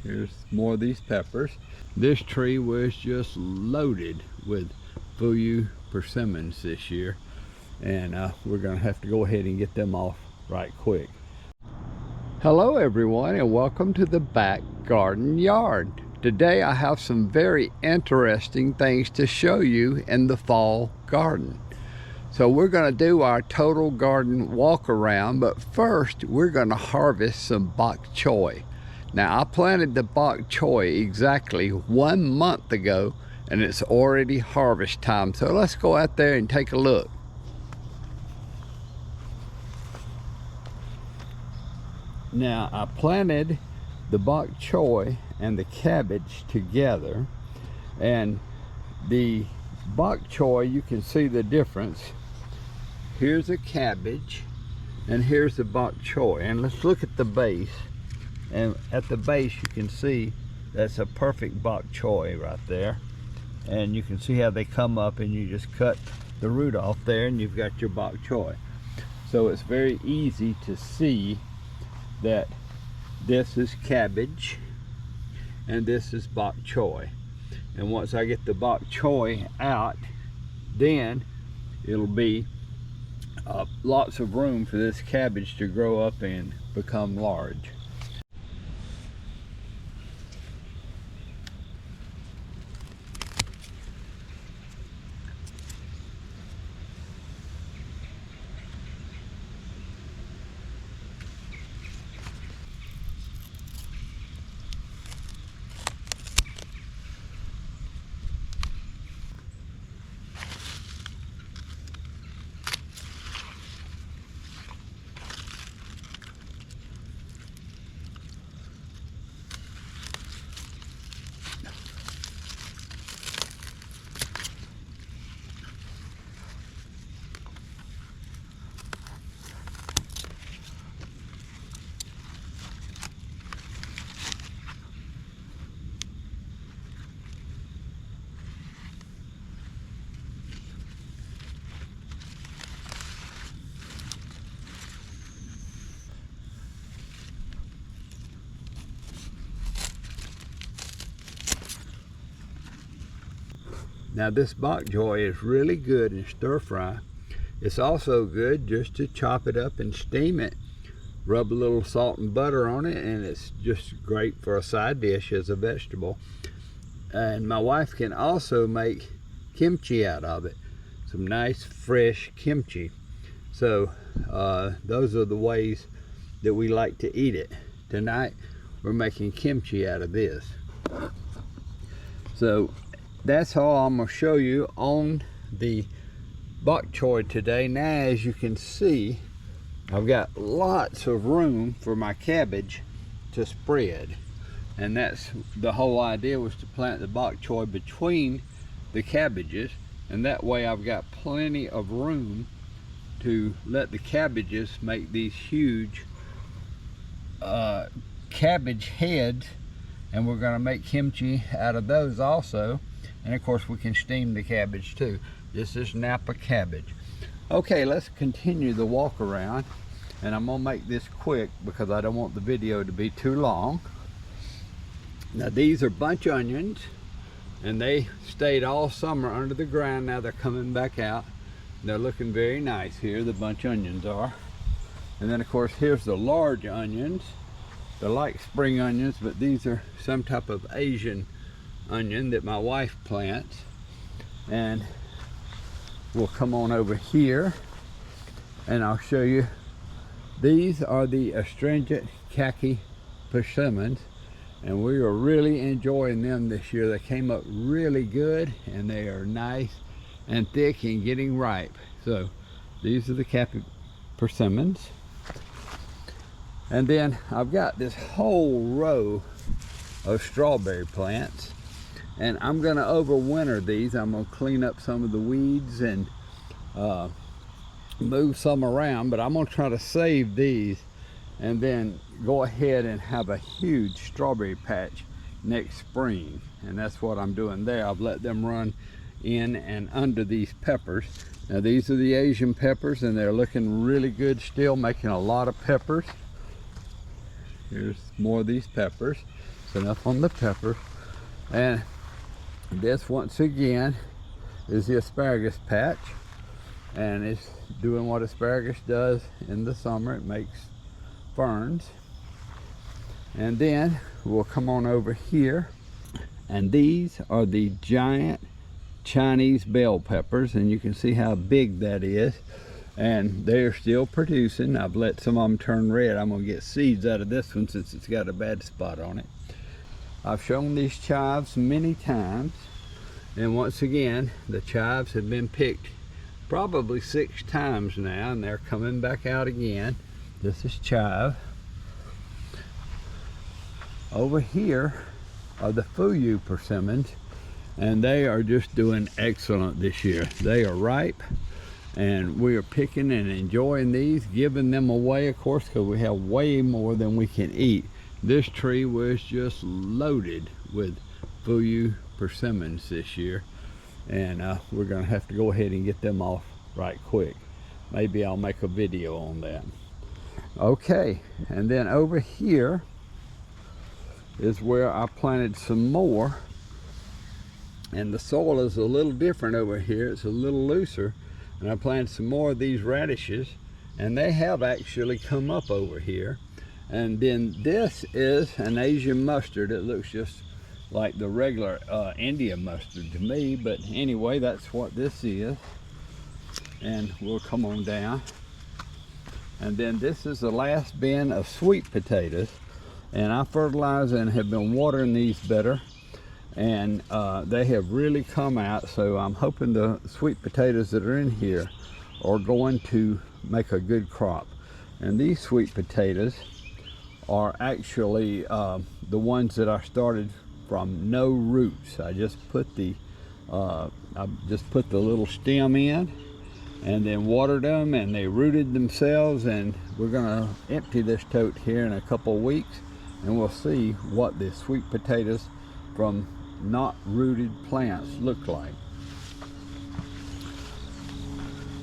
Here's more of these peppers. This tree was just loaded with Fuyu persimmons this year, and we're gonna have to go ahead and get them off right quick. Hello everyone, and welcome to the back garden yard. Today I have some very interesting things to show you in the fall garden. So we're going to do our total garden walk around, but first we're going to harvest some Bok Choy. Now I planted the Bok Choy exactly 1 month ago, and it's already harvest time. So let's go out there and take a look. Now I planted the Bok Choy and the cabbage together, and the Bok Choy, you can see the difference. Here's a cabbage and here's the Bok Choy, and let's look at the base. And at the base you can see that's a perfect Bok Choy right there, and you can see how they come up, and you just cut the root off there and you've got your Bok Choy. So it's very easy to see that this is cabbage and this is Bok Choy. And once I get the Bok Choy out, then it'll be lots of room for this cabbage to grow up and become large. Now this Bok Choy is really good in stir fry. It's also good just to chop it up and steam it. Rub a little salt and butter on it, and it's just great for a side dish as a vegetable. And my wife can also make kimchi out of it. Some nice fresh kimchi. So those are the ways that we like to eat it. Tonight we're making kimchi out of this. So that's all I'm going to show you on the Bok Choy today. Now, as you can see, I've got lots of room for my cabbage to spread, and that's the whole idea, was to plant the Bok Choy between the cabbages, and that way I've got plenty of room to let the cabbages make these huge cabbage heads, and we're going to make kimchi out of those also. And of course we can steam the cabbage too. This is Napa cabbage. Okay, let's continue the walk around, and I'm gonna make this quick because I don't want the video to be too long. Now these are bunch onions, and they stayed all summer under the ground. Now they're coming back out. They're looking very nice here, the bunch onions are. And then of course here's the large onions. They're like spring onions, but these are some type of Asian onion that my wife plants. And we'll come on over here and I'll show you. These are the astringent khaki persimmons, and we are really enjoying them this year. They came up really good, and they are nice and thick and getting ripe. So these are the khaki persimmons. And then I've got this whole row of strawberry plants, and I'm going to overwinter these. I'm going to clean up some of the weeds and move some around, but I'm going to try to save these and then go ahead and have a huge strawberry patch next spring. And that's what I'm doing there. I've let them run in and under these peppers. Now these are the Asian peppers, and they're looking really good still, making a lot of peppers. Here's more of these peppers. ramping up on the peppers. And this once again is the asparagus patch, and it's doing what asparagus does in the summer. It makes ferns. And then we'll come on over here, and these are the giant Chinese bell peppers, and you can see how big that is, and they're still producing. I've let some of them turn red. I'm gonna get seeds out of this one since it's got a bad spot on it. I've shown these chives many times, and once again the chives have been picked probably 6 times now, and they're coming back out again. This is chive. Over here are the Fuyu persimmons, and they are just doing excellent this year. They are ripe, and we are picking and enjoying these, giving them away, of course, because we have way more than we can eat. This tree was just loaded with Fuyu persimmons this year, and we're gonna have to go ahead and get them off right quick. Maybe I'll make a video on that. Okay, and then over here is where I planted some more, and the soil is a little different over here. It's a little looser, and I planted some more of these radishes, and they have actually come up over here. And then this is an Asian mustard. It looks just like the regular Indian mustard to me, but anyway, that's what this is. And we'll come on down, and then this is the last bin of sweet potatoes, and I fertilize and have been watering these better, and they have really come out. So I'm hoping the sweet potatoes that are in here are going to make a good crop. And these sweet potatoes are actually the ones that I started from no roots. I just put the little stem in and then watered them, and they rooted themselves. And we're gonna empty this tote here in a couple weeks, and we'll see what the sweet potatoes from not rooted plants look like.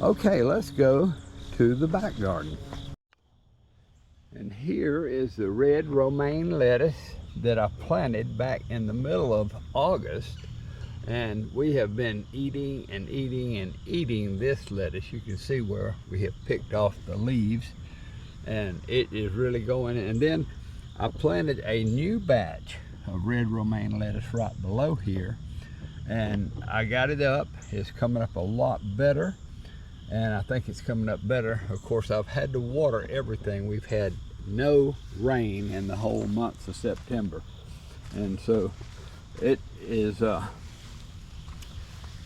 Okay, let's go to the back garden. And here is the red romaine lettuce that I planted back in the middle of August, and we have been eating and eating and eating this lettuce. You can see where we have picked off the leaves, and it is really going. And then I planted a new batch of red romaine lettuce right below here, and I got it up. It's coming up a lot better, and I think it's coming up better. Of course, I've had to water everything. We've had no rain in the whole month of September, and so it is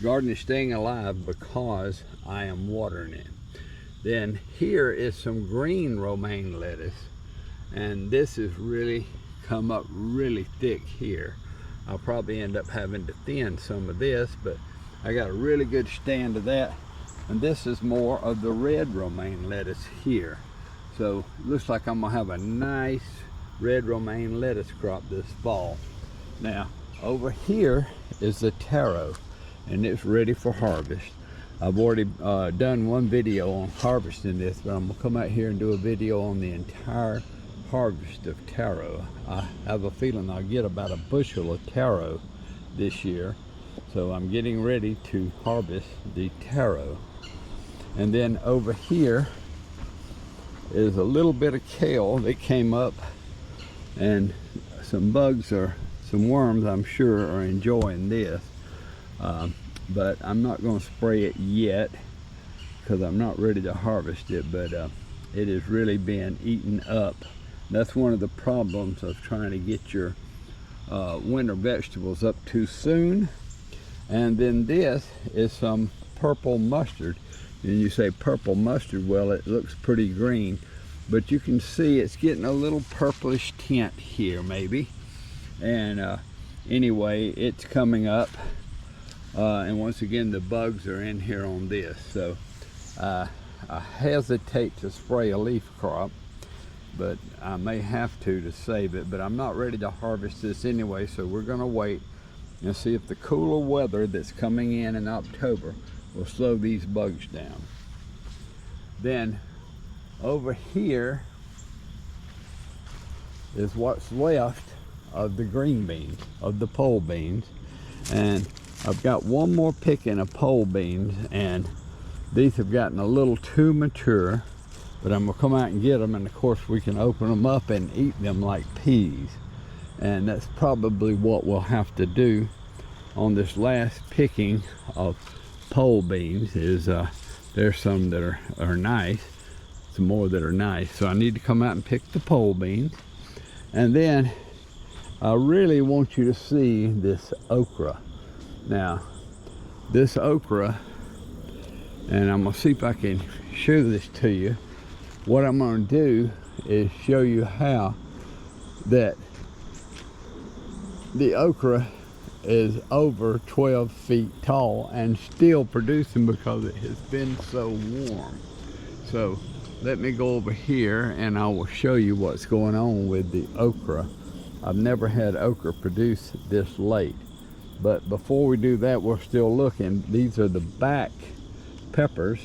garden is staying alive because I am watering it. Then here is some green romaine lettuce, and this has really come up really thick here. I'll probably end up having to thin some of this, but I got a really good stand of that. And this is more of the red romaine lettuce here. So it looks like I'm gonna have a nice red romaine lettuce crop this fall. Now over here is the taro, and it's ready for harvest. I've already done one video on harvesting this, but I'm gonna come out here and do a video on the entire harvest of taro. I have a feeling I'll get about a bushel of taro this year, so I'm getting ready to harvest the taro. And then over here is a little bit of kale that came up, and some bugs or some worms, I'm sure, are enjoying this. But I'm not going to spray it yet because I'm not ready to harvest it, but it is really being eaten up. That's one of the problems of trying to get your winter vegetables up too soon. And then this is some purple mustard. And you say purple mustard, well, it looks pretty green, but you can see it's getting a little purplish tint here maybe. And anyway, it's coming up. And once again, the bugs are in here on this. So I hesitate to spray a leaf crop, but I may have to save it. But I'm not ready to harvest this anyway, so we're gonna wait and see if the cooler weather that's coming in October will slow these bugs down. Then over here is what's left of the green beans, of the pole beans. And I've got one more picking of pole beans, and these have gotten a little too mature, but I'm gonna come out and get them, and of course we can open them up and eat them like peas. And that's probably what we'll have to do on this last picking of pole beans. Is there's some that are nice, some more that are nice, so I need to come out and pick the pole beans. And then I really want you to see this okra. Now this okra, and I'm gonna see if I can show this to you. What I'm gonna do is show you how that the okra is over 12 feet tall and still producing because it has been so warm. So let me go over here and I will show you what's going on with the okra. I've never had okra produce this late. But before we do that, we're still looking. These are the back peppers,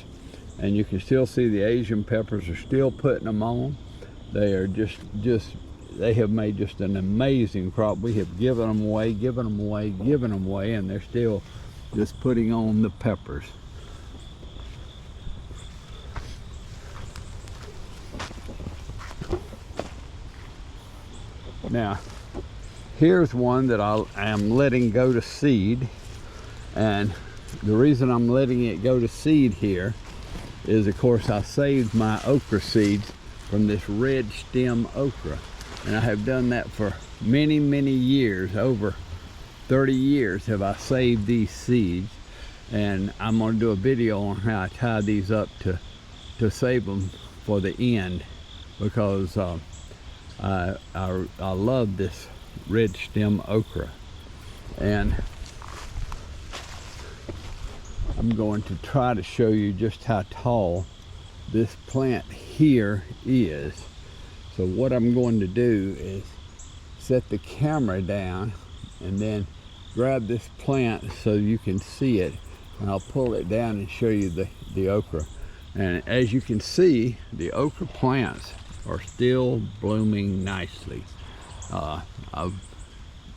and you can still see the Asian peppers are still putting them on. They are they have made just an amazing crop. We have given them away, and they're still just putting on the peppers. Now, here's one that I am letting go to seed, and the reason I'm letting it go to seed here is, of course, I saved my okra seeds from this red stem okra, and I have done that for many years. Over 30 years have I saved these seeds, and I'm going to do a video on how I tie these up to save them for the end, because I love this red stem okra. And I'm going to try to show you just how tall this plant here is. So what I'm going to do is set the camera down and then grab this plant so you can see it, and I'll pull it down and show you the okra. And as you can see, the okra plants are still blooming nicely. I'm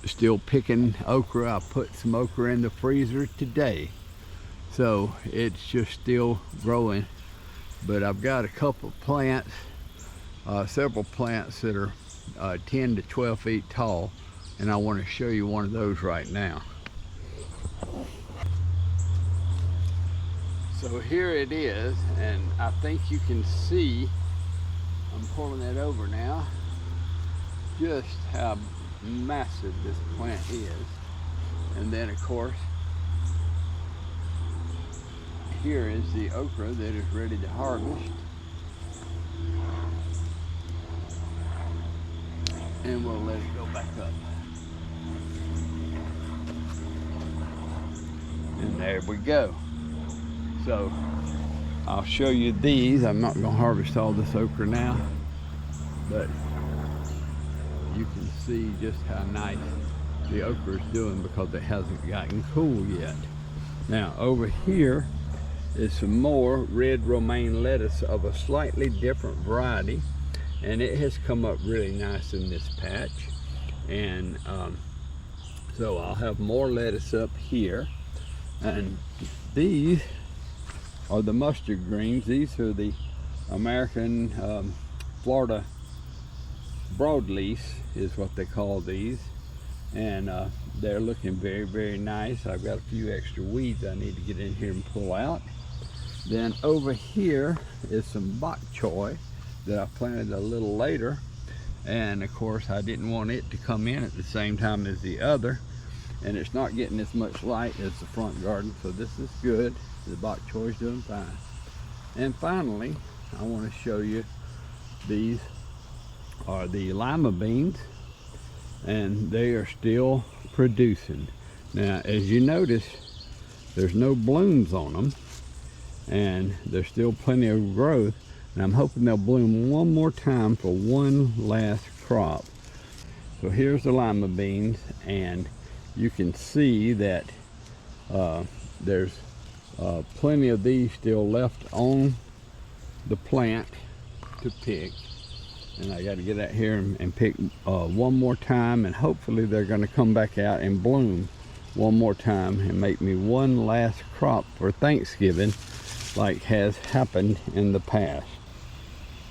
still picking okra. I put some okra in the freezer today, so it's just still growing. But I've got a couple of plants, several plants that are 10 to 12 feet tall, and I want to show you one of those right now. So here it is, and I think you can see, I'm pulling it over now, just how massive this plant is. And then of course, here is the okra that is ready to harvest. And we'll let it go back up. And there we go. So I'll show you these. I'm not going to harvest all this okra now, but you can see just how nice the okra is doing because it hasn't gotten cool yet. Now over here is some more red romaine lettuce of a slightly different variety, and it has come up really nice in this patch. And so I'll have more lettuce up here, and these are the mustard greens. These are the American Florida broadleaf is what they call these, and they're looking very nice. I've got a few extra weeds I need to get in here and pull out. Then over here is some bok choy that I planted a little later, and of course I didn't want it to come in at the same time as the other, and it's not getting as much light as the front garden, so this is good. The bok choy is doing fine. And finally, I want to show you, these are the lima beans, and they are still producing. Now as you notice, there's no blooms on them, and there's still plenty of growth, and I'm hoping they'll bloom one more time for one last crop. So here's the lima beans, and you can see that there's plenty of these still left on the plant to pick. And I got to get out here and pick one more time, and hopefully they're going to come back out and bloom one more time and make me one last crop for Thanksgiving, like has happened in the past.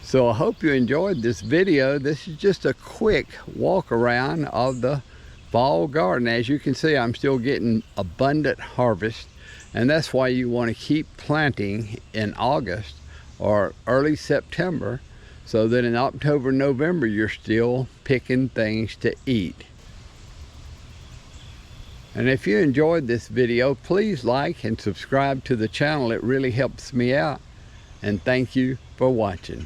So I hope you enjoyed this video. This is just a quick walk around of the fall garden. As you can see, I'm still getting abundant harvest, and that's why you want to keep planting in August or early September, so that in October, November, you're still picking things to eat. And if you enjoyed this video, please like and subscribe to the channel. It really helps me out. And thank you for watching.